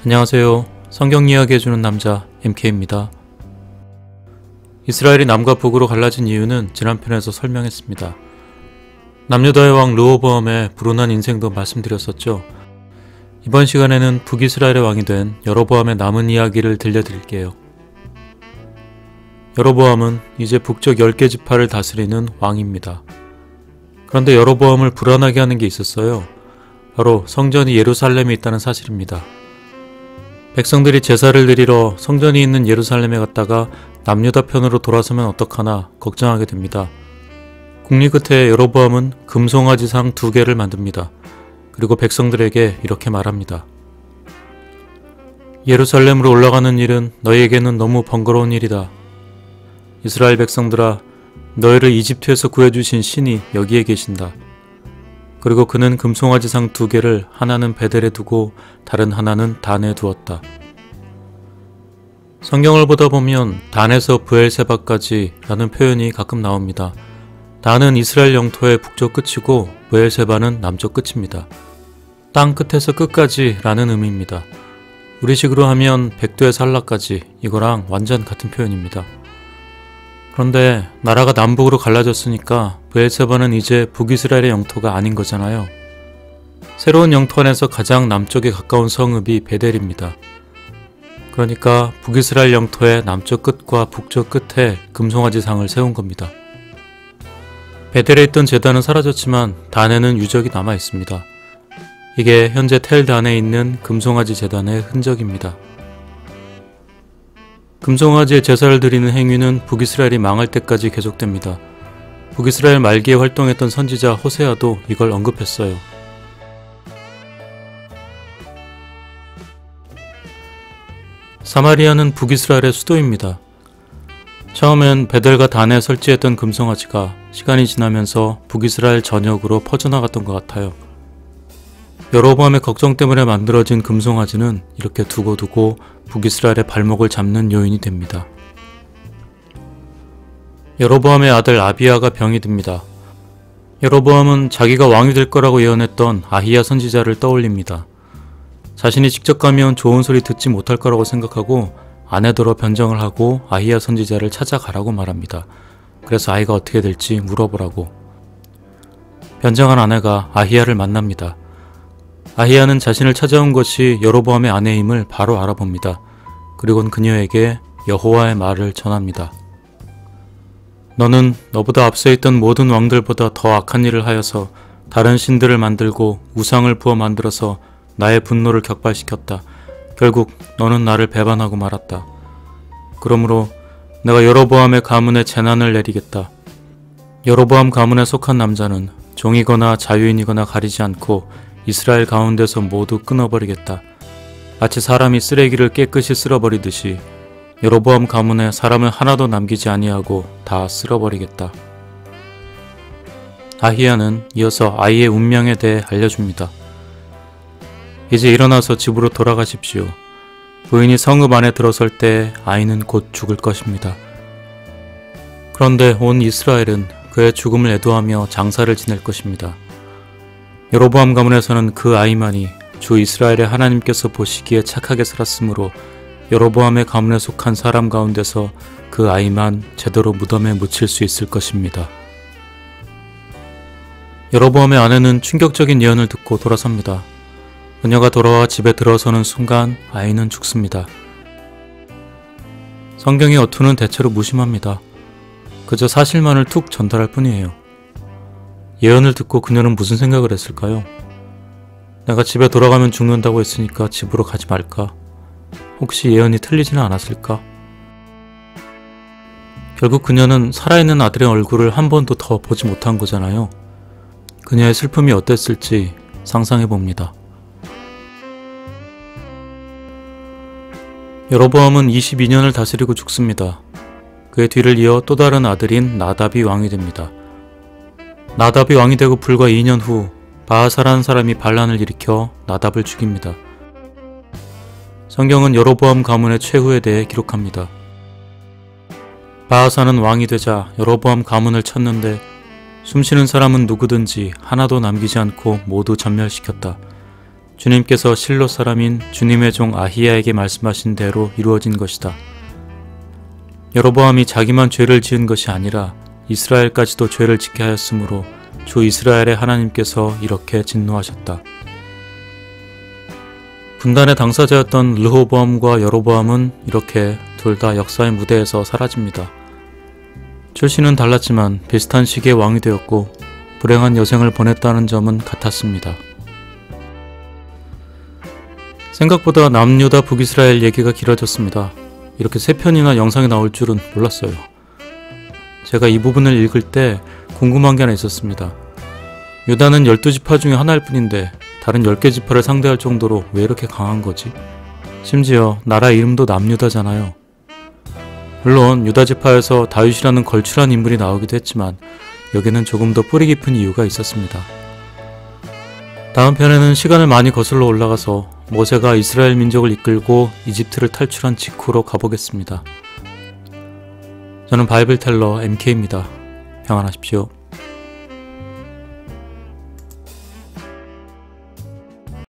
안녕하세요. 성경 이야기 해주는 남자 MK입니다. 이스라엘이 남과 북으로 갈라진 이유는 지난 편에서 설명했습니다. 남유다의 왕 르호보암의 불운한 인생도 말씀드렸었죠. 이번 시간에는 북이스라엘의 왕이 된 여로보암의 남은 이야기를 들려드릴게요. 여로보암은 이제 북쪽 10개 지파를 다스리는 왕입니다. 그런데 여로보암을 불안하게 하는 게 있었어요. 바로 성전이 예루살렘에 있다는 사실입니다. 백성들이 제사를 드리러 성전이 있는 예루살렘에 갔다가 남유다 편으로 돌아서면 어떡하나 걱정하게 됩니다. 국리 끝에 여로보암은 금송아지상 2개를 만듭니다. 그리고 백성들에게 이렇게 말합니다. 예루살렘으로 올라가는 일은 너희에게는 너무 번거로운 일이다. 이스라엘 백성들아, 너희를 이집트에서 구해주신 신이 여기에 계신다. 그리고 그는 금송아지상 2개를 하나는 베델에 두고 다른 하나는 단에 두었다. 성경을 보다 보면 단에서 브엘세바까지 라는 표현이 가끔 나옵니다. 단은 이스라엘 영토의 북쪽 끝이고 브엘세바는 남쪽 끝입니다. 땅 끝에서 끝까지 라는 의미입니다. 우리식으로 하면 백두의 산라까지, 이거랑 완전 같은 표현입니다. 그런데 나라가 남북으로 갈라졌으니까 브엘세바는 이제 북이스라엘의 영토가 아닌 거잖아요. 새로운 영토 안에서 가장 남쪽에 가까운 성읍이 베델입니다. 그러니까 북이스라엘 영토의 남쪽 끝과 북쪽 끝에 금송아지상을 세운 겁니다. 베델에 있던 제단은 사라졌지만 단에는 유적이 남아 있습니다. 이게 현재 텔단에 있는 금송아지 제단의 흔적입니다. 금송아지의 제사를 드리는 행위는 북이스라엘이 망할 때까지 계속됩니다. 북이스라엘 말기에 활동했던 선지자 호세아도 이걸 언급했어요. 사마리아는 북이스라엘의 수도입니다. 처음엔 베델과 단에 설치했던 금송아지가 시간이 지나면서 북이스라엘 전역으로 퍼져나갔던 것 같아요. 여로보암의 걱정 때문에 만들어진 금송아지는 이렇게 두고두고 북이스라엘의 발목을 잡는 요인이 됩니다. 여로보암의 아들 아비야가 병이 듭니다. 여로보암은 자기가 왕이 될 거라고 예언했던 아히야 선지자를 떠올립니다. 자신이 직접 가면 좋은 소리 듣지 못할 거라고 생각하고 아내더러 변정을 하고 아히야 선지자를 찾아가라고 말합니다. 그래서 아이가 어떻게 될지 물어보라고. 변정한 아내가 아히야를 만납니다. 아히야는 자신을 찾아온 것이 여로보암의 아내임을 바로 알아봅니다. 그리고는 그녀에게 여호와의 말을 전합니다. 너는 너보다 앞서 있던 모든 왕들보다 더 악한 일을 하여서 다른 신들을 만들고 우상을 부어 만들어서 나의 분노를 격발시켰다. 결국 너는 나를 배반하고 말았다. 그러므로 내가 여로보암의 가문에 재난을 내리겠다. 여로보암 가문에 속한 남자는 종이거나 자유인이거나 가리지 않고 이스라엘 가운데서 모두 끊어버리겠다. 마치 사람이 쓰레기를 깨끗이 쓸어버리듯이 여로보암 가문에 사람을 하나도 남기지 아니하고 다 쓸어버리겠다. 아히야는 이어서 아이의 운명에 대해 알려줍니다. 이제 일어나서 집으로 돌아가십시오. 부인이 성읍 안에 들어설 때 아이는 곧 죽을 것입니다. 그런데 온 이스라엘은 그의 죽음을 애도하며 장사를 지낼 것입니다. 여로보암 가문에서는 그 아이만이 주 이스라엘의 하나님께서 보시기에 착하게 살았으므로 여로보암의 가문에 속한 사람 가운데서 그 아이만 제대로 무덤에 묻힐 수 있을 것입니다. 여로보암의 아내는 충격적인 예언을 듣고 돌아섭니다. 그녀가 돌아와 집에 들어서는 순간 아이는 죽습니다. 성경의 어투는 대체로 무심합니다. 그저 사실만을 툭 전달할 뿐이에요. 예언을 듣고 그녀는 무슨 생각을 했을까요? 내가 집에 돌아가면 죽는다고 했으니까 집으로 가지 말까? 혹시 예언이 틀리지는 않았을까? 결국 그녀는 살아있는 아들의 얼굴을 한 번도 더 보지 못한 거잖아요. 그녀의 슬픔이 어땠을지 상상해봅니다. 여로보암은 22년을 다스리고 죽습니다. 그의 뒤를 이어 또 다른 아들인 나답이 왕이 됩니다. 나답이 왕이 되고 불과 2년 후 바하사라는 사람이 반란을 일으켜 나답을 죽입니다. 성경은 여로보암 가문의 최후에 대해 기록합니다. 바하사는 왕이 되자 여로보암 가문을 쳤는데 숨쉬는 사람은 누구든지 하나도 남기지 않고 모두 전멸시켰다. 주님께서 실로 사람인 주님의 종 아히야에게 말씀하신 대로 이루어진 것이다. 여로보암이 자기만 죄를 지은 것이 아니라 이스라엘까지도 죄를 짓게 하였으므로 주 이스라엘의 하나님께서 이렇게 진노하셨다. 분단의 당사자였던 르호보암과 여로보암은 이렇게 둘 다 역사의 무대에서 사라집니다. 출신은 달랐지만 비슷한 시기에 왕이 되었고 불행한 여생을 보냈다는 점은 같았습니다. 생각보다 남유다 북이스라엘 얘기가 길어졌습니다. 이렇게 3편이나 영상이 나올 줄은 몰랐어요. 제가 이 부분을 읽을 때 궁금한 게 하나 있었습니다. 유다는 12지파 중에 하나일 뿐인데 다른 10개 지파를 상대할 정도로 왜 이렇게 강한 거지? 심지어 나라 이름도 남유다잖아요. 물론 유다 지파에서 다윗이라는 걸출한 인물이 나오기도 했지만 여기는 조금 더 뿌리 깊은 이유가 있었습니다. 다음 편에는 시간을 많이 거슬러 올라가서 모세가 이스라엘 민족을 이끌고 이집트를 탈출한 직후로 가보겠습니다. 저는 바이블텔러 MK입니다. 평안하십시오.